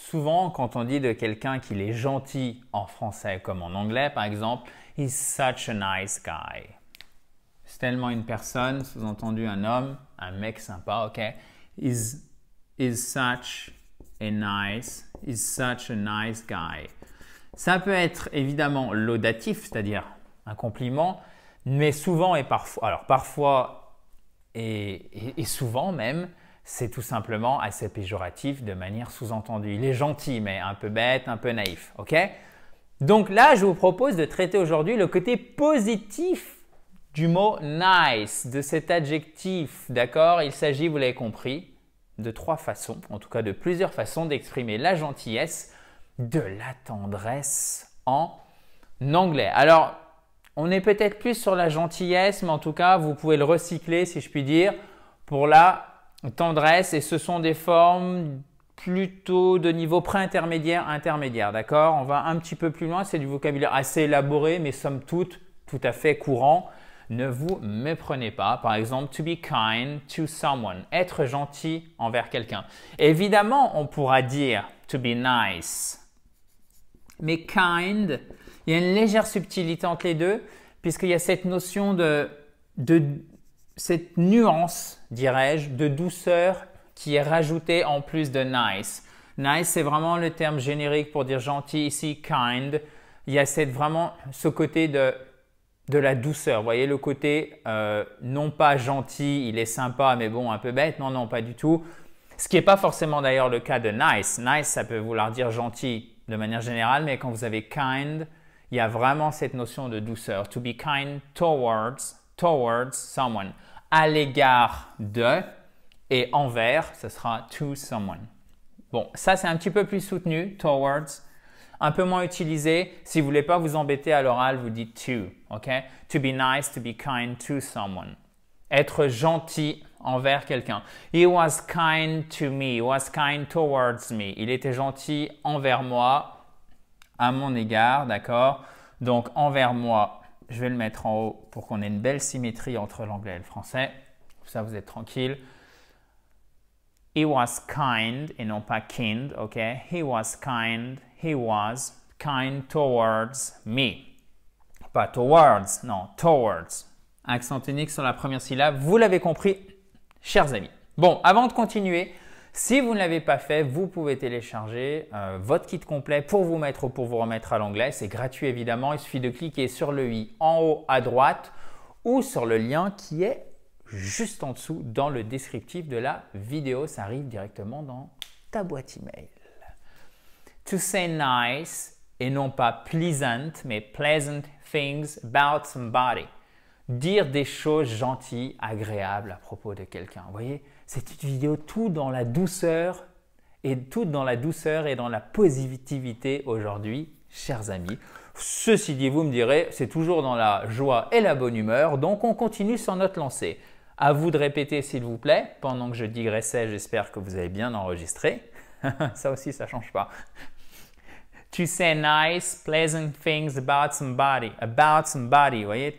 souvent, quand on dit de quelqu'un qu'il est gentil en français comme en anglais, par exemple, he's such a nice guy. C'est tellement une personne, sous-entendu un homme, un mec sympa, ok? Is such a nice guy. Ça peut être évidemment laudatif, c'est-à-dire un compliment, mais souvent et parfois, alors parfois et souvent même, c'est tout simplement assez péjoratif de manière sous-entendue. Il est gentil, mais un peu bête, un peu naïf, ok? Donc là, je vous propose de traiter aujourd'hui le côté positif du mot nice, de cet adjectif, d'accord? Il s'agit, vous l'avez compris, de trois façons, en tout cas de plusieurs façons d'exprimer la gentillesse, de la tendresse en anglais. Alors, on est peut-être plus sur la gentillesse, mais en tout cas, vous pouvez le recycler, si je puis dire, pour la tendresse, et ce sont des formes plutôt de niveau pré-intermédiaire, intermédiaire, d'accord? On va un petit peu plus loin, c'est du vocabulaire assez élaboré, mais somme toute, tout à fait courant. Ne vous méprenez pas. Par exemple, to be kind to someone, être gentil envers quelqu'un. Évidemment, on pourra dire to be nice, mais kind, il y a une légère subtilité entre les deux, puisqu'il y a cette notion de cette nuance, dirais-je, de douceur qui est rajoutée en plus de nice. Nice, c'est vraiment le terme générique pour dire gentil. Ici, kind, il y a vraiment ce côté de la douceur. Vous voyez le côté non pas gentil, il est sympa, mais bon, un peu bête. Non, non, pas du tout. Ce qui n'est pas forcément d'ailleurs le cas de nice. Nice, ça peut vouloir dire gentil de manière générale, mais quand vous avez kind, il y a vraiment cette notion de douceur. To be kind towards someone. À l'égard de, et envers, ce sera to someone. Bon, ça c'est un petit peu plus soutenu, towards, un peu moins utilisé. Si vous ne voulez pas vous embêter à l'oral, vous dites to, ok? To be nice, to be kind to someone. Être gentil envers quelqu'un. He was kind to me, he was kind towards me. Il était gentil envers moi, à mon égard, d'accord? Donc, envers moi, je vais le mettre en haut pour qu'on ait une belle symétrie entre l'anglais et le français. Ça, vous êtes tranquille. He was kind et non pas kind, ok? He was kind towards me. Pas towards, non, towards. Accent unique sur la première syllabe, vous l'avez compris, chers amis. Bon, avant de continuer, si vous ne l'avez pas fait, vous pouvez télécharger votre kit complet pour vous mettre ou pour vous remettre à l'anglais. C'est gratuit évidemment, il suffit de cliquer sur le i en haut à droite ou sur le lien qui est juste en dessous dans le descriptif de la vidéo. Ça arrive directement dans ta boîte email. To say nice et non pas pleasant, mais pleasant things about somebody. Dire des choses gentilles, agréables à propos de quelqu'un. Vous voyez, c'est une vidéo tout dans la douceur et dans la positivité aujourd'hui, chers amis. Ceci dit, vous me direz, c'est toujours dans la joie et la bonne humeur, donc on continue sur notre lancée. À vous de répéter s'il vous plaît, pendant que je digressais, j'espère que vous avez bien enregistré. Ça aussi, ça ne change pas. To say nice, pleasant things about somebody. About somebody, vous voyez,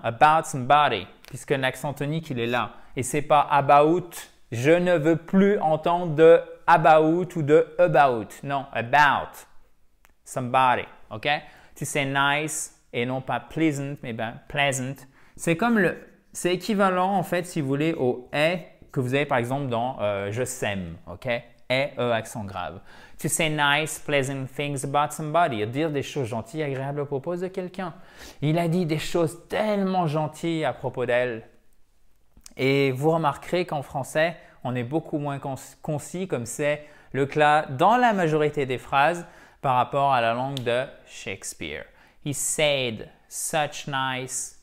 about somebody, puisque l'accent tonique, il est là. Et c'est pas about, je ne veux plus entendre de about ou de about. Non, about somebody, ok? To say nice et non pas pleasant, mais bien pleasant. C'est équivalent en fait, si vous voulez, au est que vous avez par exemple dans je sème, ok? Est, accent grave. To say nice, pleasant things about somebody. Dire des choses gentilles, agréables à propos de quelqu'un. Il a dit des choses tellement gentilles à propos d'elle. Et vous remarquerez qu'en français, on est beaucoup moins concis, comme c'est le cas dans la majorité des phrases par rapport à la langue de Shakespeare. He said such nice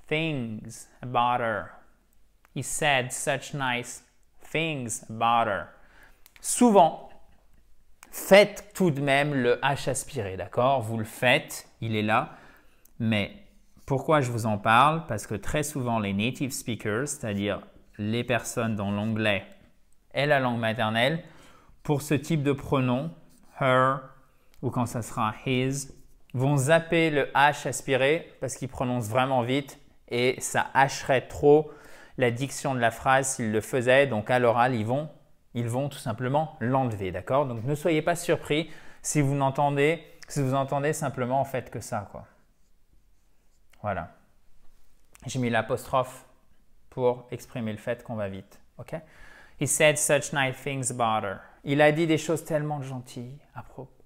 things about her. He said such nice things about her. Souvent, faites tout de même le H aspiré, d'accord? Vous le faites, il est là. Mais pourquoi je vous en parle? Parce que très souvent, les native speakers, c'est-à-dire les personnes dont l'anglais est la langue maternelle, pour ce type de pronom, her ou quand ça sera his, vont zapper le H aspiré parce qu'ils prononcent vraiment vite et ça hacherait trop la diction de la phrase s'ils le faisaient. Donc à l'oral, ils vont Ils vont tout simplement l'enlever, d'accord? Donc ne soyez pas surpris si vous entendez simplement en fait que ça, quoi. Voilà. J'ai mis l'apostrophe pour exprimer le fait qu'on va vite, ok? He said such nice things about her. Il a dit des choses tellement gentilles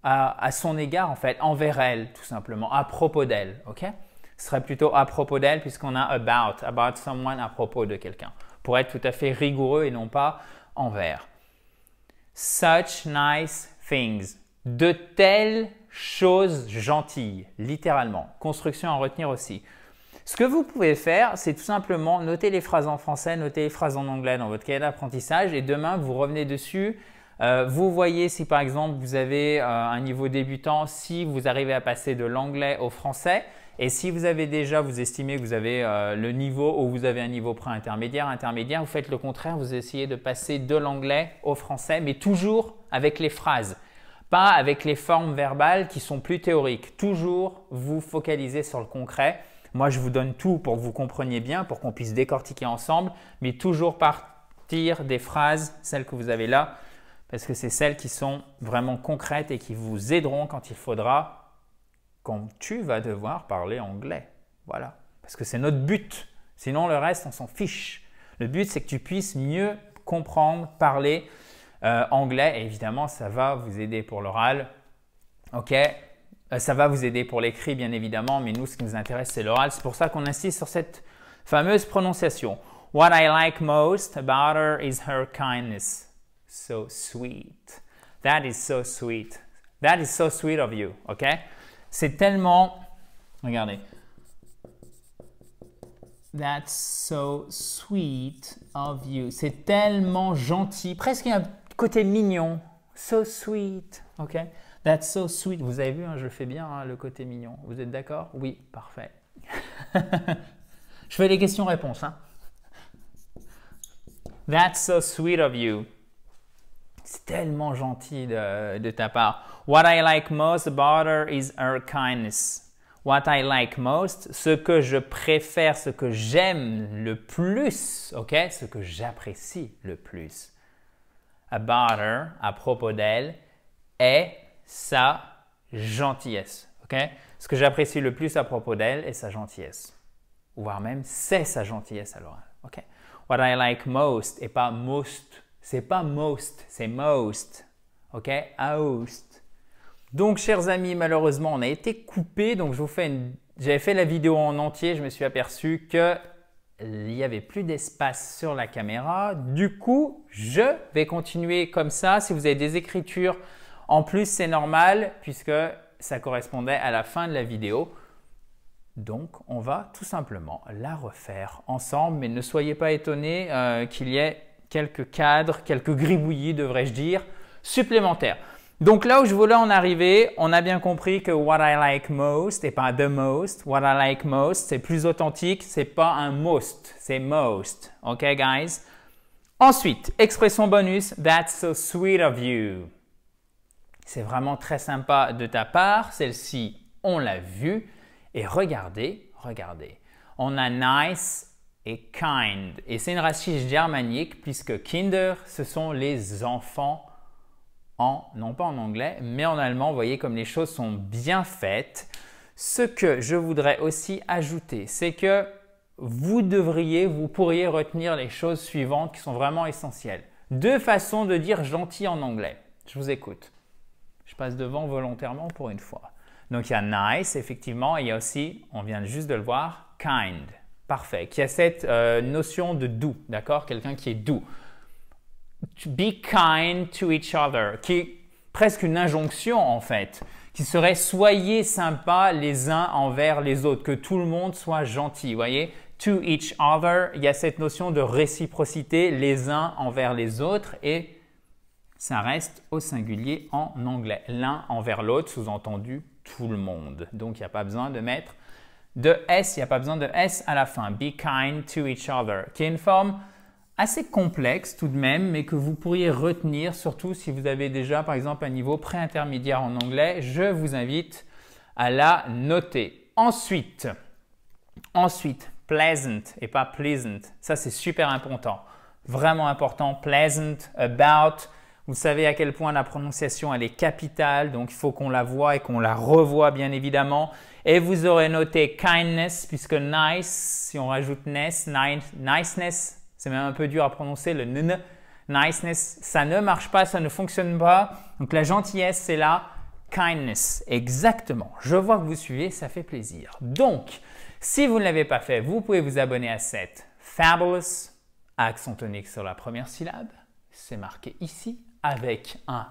à son égard, en fait, envers elle, tout simplement, à propos d'elle, ok? Ce serait plutôt à propos d'elle puisqu'on a about someone, à propos de quelqu'un, pour être tout à fait rigoureux et non pas envers. Such nice things. De telles choses gentilles, littéralement. Construction à retenir aussi. Ce que vous pouvez faire, c'est tout simplement noter les phrases en français, noter les phrases en anglais dans votre cahier d'apprentissage et demain, vous revenez dessus. Vous voyez si par exemple vous avez un niveau débutant, si vous arrivez à passer de l'anglais au français et si vous avez déjà, vous estimez que vous avez le niveau ou vous avez un niveau pré-intermédiaire, intermédiaire, vous faites le contraire, vous essayez de passer de l'anglais au français mais toujours avec les phrases. Pas avec les formes verbales qui sont plus théoriques. Toujours vous focalisez sur le concret. Moi, je vous donne tout pour que vous compreniez bien, pour qu'on puisse décortiquer ensemble, mais toujours partir des phrases, celles que vous avez là, parce que c'est celles qui sont vraiment concrètes et qui vous aideront quand il faudra, quand tu vas devoir parler anglais. Voilà, parce que c'est notre but. Sinon, le reste, on s'en fiche. Le but, c'est que tu puisses mieux comprendre, parler anglais. Et évidemment, ça va vous aider pour l'oral. Ok? Ça va vous aider pour l'écrit, bien évidemment, mais nous, ce qui nous intéresse, c'est l'oral. C'est pour ça qu'on insiste sur cette fameuse prononciation. What I like most about her is her kindness. So sweet. That is so sweet. That is so sweet of you. OK? C'est tellement… Regardez. That's so sweet of you. C'est tellement gentil. Presque un côté mignon. So sweet. OK? That's so sweet. Vous avez vu, hein, je le fais bien, hein, le côté mignon. Vous êtes d'accord? Oui, parfait. Je fais les questions-réponses. Hein. That's so sweet of you. C'est tellement gentil de ta part. What I like most about her is her kindness. What I like most, ce que je préfère, ce que j'aime le plus, ok? Ce que j'apprécie le plus. About her, à propos d'elle, est sa gentillesse. Okay? Ce que j'apprécie le plus à propos d'elle est sa gentillesse. Voire même, c'est sa gentillesse à l'oral. Okay? What I like most et pas most. C'est pas most, c'est most. Ok? Most. Donc, chers amis, malheureusement, on a été coupé. Donc, j'avais fait la vidéo en entier. Je me suis aperçu qu'il n'y avait plus d'espace sur la caméra. Du coup, je vais continuer comme ça. Si vous avez des écritures en plus, c'est normal puisque ça correspondait à la fin de la vidéo. Donc, on va tout simplement la refaire ensemble. Mais ne soyez pas étonnés qu'il y ait quelques cadres, quelques gribouillis, devrais-je dire, supplémentaires. Donc là où je voulais en arriver, on a bien compris que what I like most et pas the most. What I like most, c'est plus authentique, c'est pas un most, c'est most. OK, guys? Ensuite, expression bonus, that's so sweet of you. C'est vraiment très sympa de ta part. Celle-ci, on l'a vue. Et regardez, regardez. On a nice et kind. Et c'est une racine germanique puisque Kinder, ce sont les enfants non pas en anglais, mais en allemand. Vous voyez comme les choses sont bien faites. Ce que je voudrais aussi ajouter, c'est que vous pourriez retenir les choses suivantes qui sont vraiment essentielles. Deux façons de dire gentil en anglais. Je vous écoute. Je passe devant volontairement pour une fois. Donc, il y a nice, effectivement, et il y a aussi, on vient juste de le voir, kind. Parfait. Qui a cette notion de doux, d'accord? Quelqu'un qui est doux. To be kind to each other, qui est presque une injonction en fait, qui serait soyez sympas les uns envers les autres, que tout le monde soit gentil, vous voyez? To each other, il y a cette notion de réciprocité les uns envers les autres et ça reste au singulier en anglais. L'un envers l'autre, sous-entendu tout le monde. Donc, il n'y a pas besoin de mettre de S, il n'y a pas besoin de S à la fin. Be kind to each other, qui est une forme assez complexe tout de même, mais que vous pourriez retenir, surtout si vous avez déjà, par exemple, un niveau pré-intermédiaire en anglais. Je vous invite à la noter. Ensuite, pleasant et pas pleasant. Ça, c'est super important. Vraiment important. Pleasant, about. Vous savez à quel point la prononciation elle est capitale, donc il faut qu'on la voie et qu'on la revoie bien évidemment. Et vous aurez noté kindness, puisque nice, si on rajoute ness, niceness, c'est même un peu dur à prononcer, le n, niceness, ça ne marche pas, ça ne fonctionne pas. Donc la gentillesse, c'est là, kindness, exactement. Je vois que vous suivez, ça fait plaisir. Donc, si vous ne l'avez pas fait, vous pouvez vous abonner à cette Fabulous, accent tonique sur la première syllabe, c'est marqué ici, avec un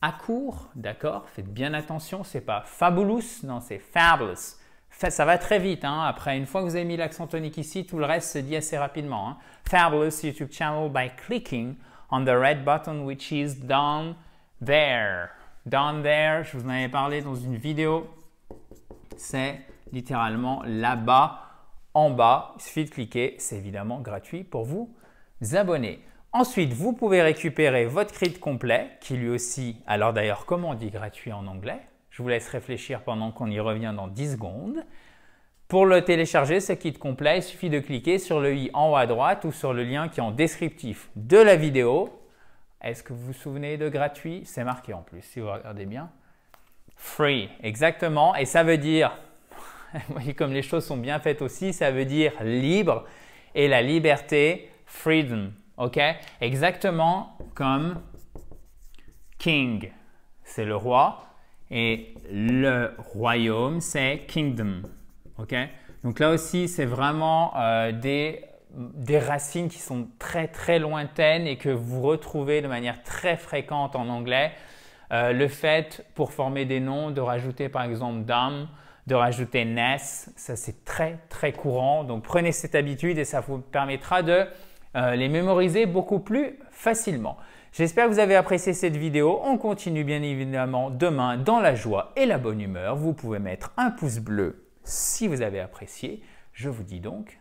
A court, d'accord? Faites bien attention, c'est pas fabulous, non, c'est fabulous. Ça va très vite, hein? Après, une fois que vous avez mis l'accent tonique ici, tout le reste se dit assez rapidement. Hein? Fabulous YouTube channel by clicking on the red button which is down there. Down there, je vous en avais parlé dans une vidéo, c'est littéralement là-bas, en bas. Il suffit de cliquer, c'est évidemment gratuit pour vous abonner. Ensuite, vous pouvez récupérer votre kit complet, qui lui aussi, alors d'ailleurs, comment on dit gratuit en anglais? Je vous laisse réfléchir pendant qu'on y revient dans 10 secondes. Pour le télécharger, ce kit complet, il suffit de cliquer sur le i en haut à droite ou sur le lien qui est en descriptif de la vidéo. Est-ce que vous vous souvenez de gratuit? C'est marqué en plus, si vous regardez bien. Free, exactement. Et ça veut dire, vous voyez comme les choses sont bien faites aussi, ça veut dire libre. Et la liberté, freedom. Ok? Exactement comme king, c'est le roi, et le royaume, c'est kingdom. Ok? Donc là aussi, c'est vraiment des racines qui sont très très lointaines et que vous retrouvez de manière très fréquente en anglais. Le fait, pour former des noms, de rajouter par exemple dame, de rajouter ness, ça c'est très très courant. Donc prenez cette habitude et ça vous permettra de les mémoriser beaucoup plus facilement. J'espère que vous avez apprécié cette vidéo. On continue bien évidemment demain dans la joie et la bonne humeur. Vous pouvez mettre un pouce bleu si vous avez apprécié. Je vous dis donc,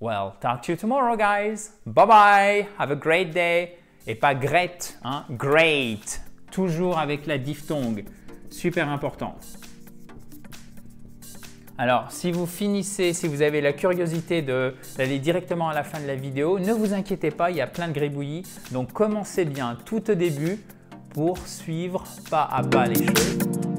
well, talk to you tomorrow guys. Bye bye, have a great day. Et pas great, hein, great. Toujours avec la diphtongue, super important. Alors, si vous finissez, si vous avez la curiosité d'aller directement à la fin de la vidéo, ne vous inquiétez pas, il y a plein de gribouillis. Donc, commencez bien tout au début pour suivre pas à pas les choses.